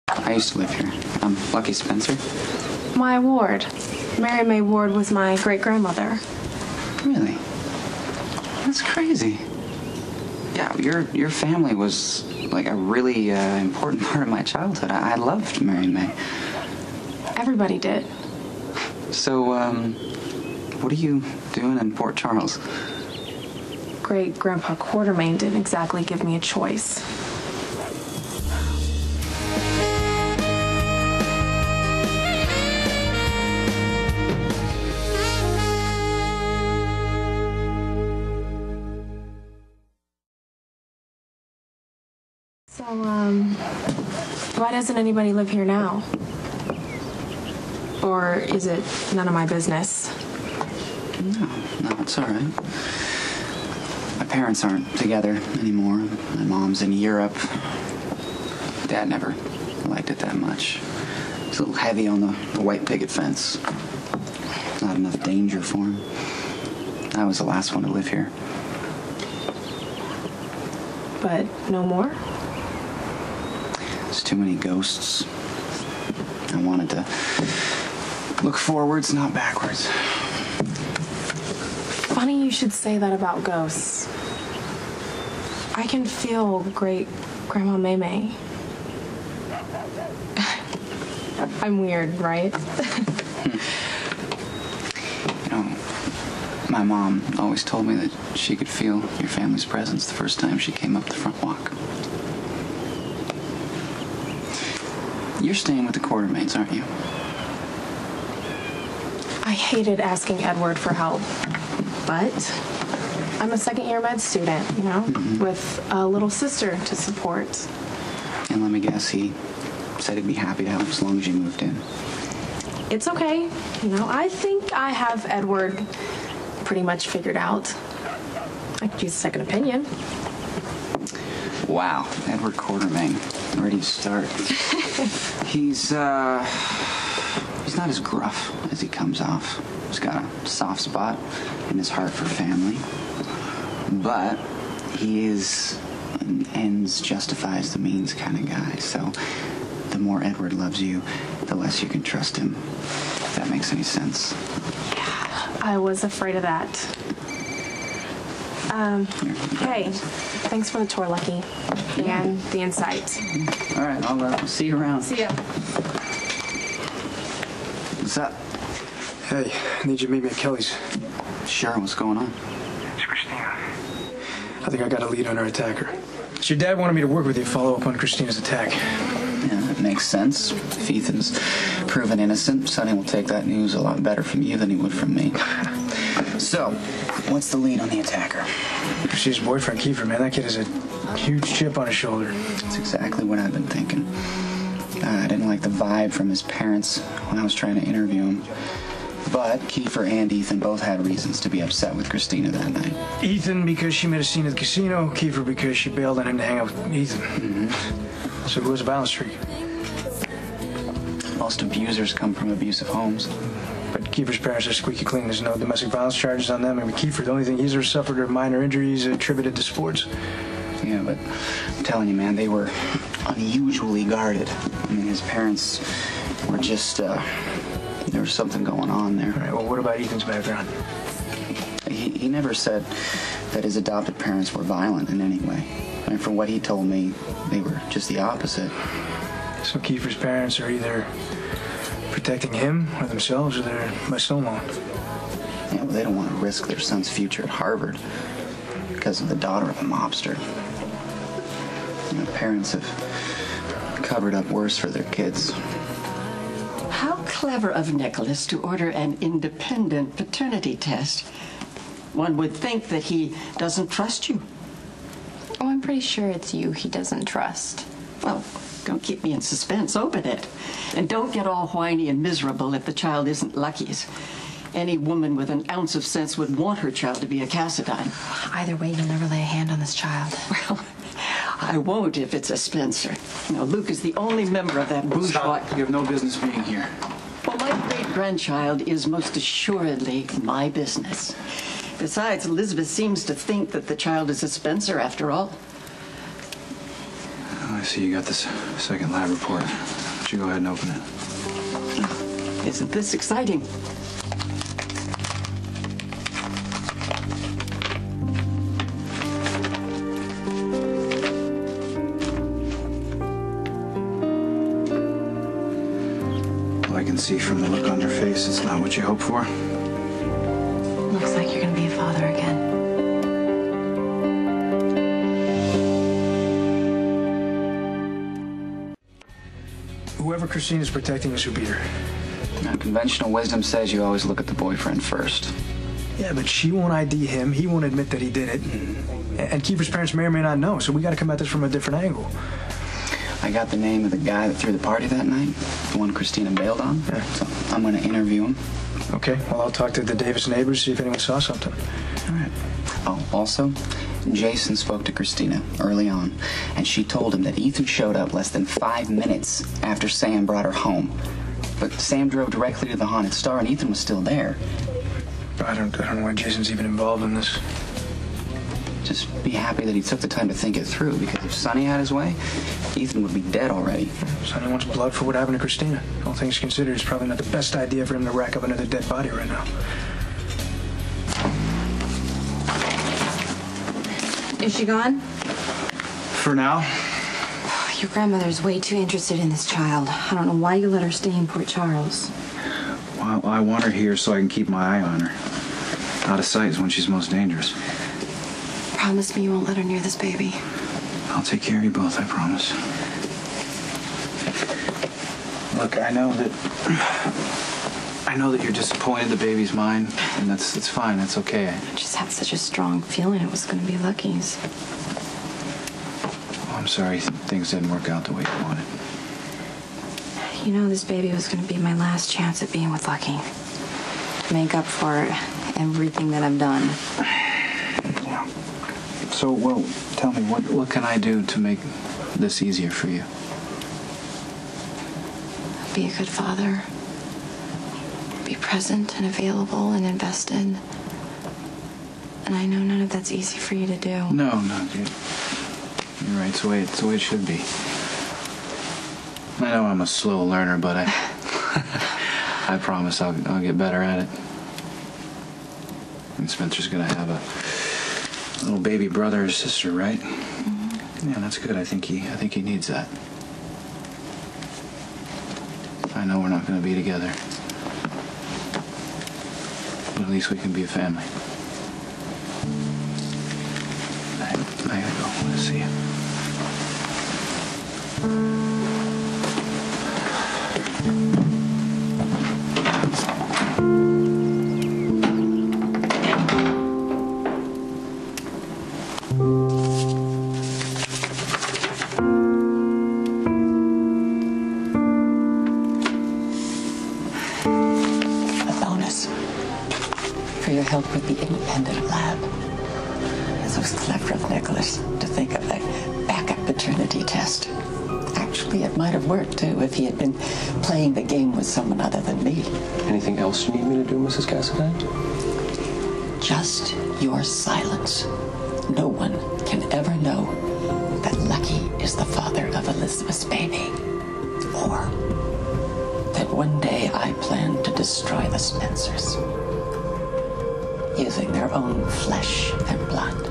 I used to live here. I'm Lucky Spencer. Mae Ward. Mae Ward was my great-grandmother. Really? That's crazy. Yeah, your family was like a really important part of my childhood. I loved Mary Mae. Everybody did. So, what are you doing in Port Charles? Great-grandpa Quartermain didn't exactly give me a choice. So, why doesn't anybody live here now? Or is it none of my business? No, it's all right. My parents aren't together anymore. My mom's in Europe. Dad never liked it that much. It's a little heavy on the white picket fence. Not enough danger for him. I was the last one to live here. But no more? There's too many ghosts. I wanted to look forwards, not backwards. Funny you should say that about ghosts. I can feel great-grandma Mae. I'm weird, right? You know, my mom always told me that she could feel your family's presence the first time she came up the front walk. You're staying with the Quartermains, aren't you? I hated asking Edward for help, but I'm a second-year med student, you know, with a little sister to support. And let me guess, he said he'd be happy to help as long as you moved in. It's okay. You know, I think I have Edward pretty much figured out. I could use a second opinion. Wow, Edward Quartermain. Where do you start? He's not as gruff as he comes off. He's got a soft spot in his heart for family. But he is an ends justifies the means kind of guy. So the more Edward loves you, the less you can trust him. If that makes any sense. Yeah, I was afraid of that. Hey, thanks for the tour, Lucky, and the insight. All right, I'll see you around. See ya. What's up? Hey, I need you to meet me at Kelly's. Sure, what's going on? It's Kristina. I think I got a lead on her attacker. So your dad wanted me to work with you to follow up on Kristina's attack. Yeah, that makes sense. If Ethan's proven innocent, Sonny will take that news a lot better from you than he would from me. So, what's the lead on the attacker? Kristina's boyfriend, Keifer, man. That kid has a huge chip on his shoulder. That's exactly what I've been thinking. I didn't like the vibe from his parents when I was trying to interview him. But Keifer and Ethan both had reasons to be upset with Kristina that night. Ethan because she made a scene at the casino. Keifer because she bailed on him to hang out with Ethan. So who has a violence streak? Most abusers come from abusive homes. But Keifer's parents are squeaky clean. There's no domestic violence charges on them. I mean, Keifer, the only thing he's ever suffered are minor injuries attributed to sports. Yeah, but I'm telling you, man, they were unusually guarded. I mean, his parents were just, there was something going on there. All right, well, what about Ethan's background? He never said that his adopted parents were violent in any way. I mean, from what he told me, they were just the opposite. So Keifer's parents are either protecting him or themselves, or they're by stonewall. Yeah, well, they don't want to risk their son's future at Harvard because of the daughter of a mobster. You know, parents have covered up worse for their kids. How clever of Nikolas to order an independent paternity test. One would think that he doesn't trust you. Oh, I'm pretty sure it's you he doesn't trust. Well, don't keep me in suspense. Open it. And don't get all whiny and miserable if the child isn't Lucky's. Any woman with an ounce of sense would want her child to be a Cassadine. Either way, you'll never lay a hand on this child. Well, I won't if it's a Spencer. You know, Luke is the only member of that bourgeois... Stop. You have no business being here. Well, my great-grandchild is most assuredly my business. Besides, Elizabeth seems to think that the child is a Spencer after all. Oh, I see you got this second lab report. don't you go ahead and open it? Isn't this exciting? Well, I can see from the look on your face it's not what you hoped for. Looks like you're gonna be a father again. Whoever Kristina's protecting is who beat her. Now, conventional wisdom says you always look at the boyfriend first. Yeah, but she won't ID him. He won't admit that he did it. And Keifer's parents may or may not know, so we got to come at this from a different angle. I got the name of the guy that threw the party that night, the one Kristina bailed on. Yeah. So I'm going to interview him. Okay, well, I'll talk to the Davis neighbors, see if anyone saw something. All right. Oh, also, Jason spoke to Kristina early on, and she told him that Ethan showed up less than 5 minutes after Sam brought her home. But Sam drove directly to the Haunted Star, and Ethan was still there. I don't know why Jason's even involved in this. Just be happy that he took the time to think it through, because if Sonny had his way, Ethan would be dead already. Sonny wants blood for what happened to Kristina. All things considered, it's probably not the best idea for him to rack up another dead body right now. Is she gone? For now. Your grandmother's way too interested in this child. I don't know why you let her stay in Port Charles. Well, I want her here so I can keep my eye on her. Out of sight is when she's most dangerous. Promise me you won't let her near this baby. I'll take care of you both, I promise. Look, I know that you're disappointed the baby's mine, and that's fine, that's okay. I just had such a strong feeling it was going to be Lucky's. Oh, I'm sorry things didn't work out the way you wanted. You know, this baby was going to be my last chance at being with Lucky. To make up for everything that I've done. Yeah. So, well, tell me, what can I do to make this easier for you? Be a good father. Be present and available and invested. And I know none of that's easy for you to do. No, dude. You're right, it's the way it should be. I know I'm a slow learner, but I promise I'll get better at it. And Spencer's gonna have a little baby brother or sister, right? Mm-hmm. Yeah, that's good. I think he needs that. I know we're not gonna be together, but at least we can be a family. I gotta go. I wanna see you. For your help with the independent lab. It was clever of Nikolas to think of a backup paternity test. Actually, it might have worked, too, if he had been playing the game with someone other than me. Anything else you need me to do, Mrs. Cassidy? Just your silence. No one can ever know that Lucky is the father of Elizabeth's baby. Or that one day I plan to destroy the Spencers, using their own flesh and blood.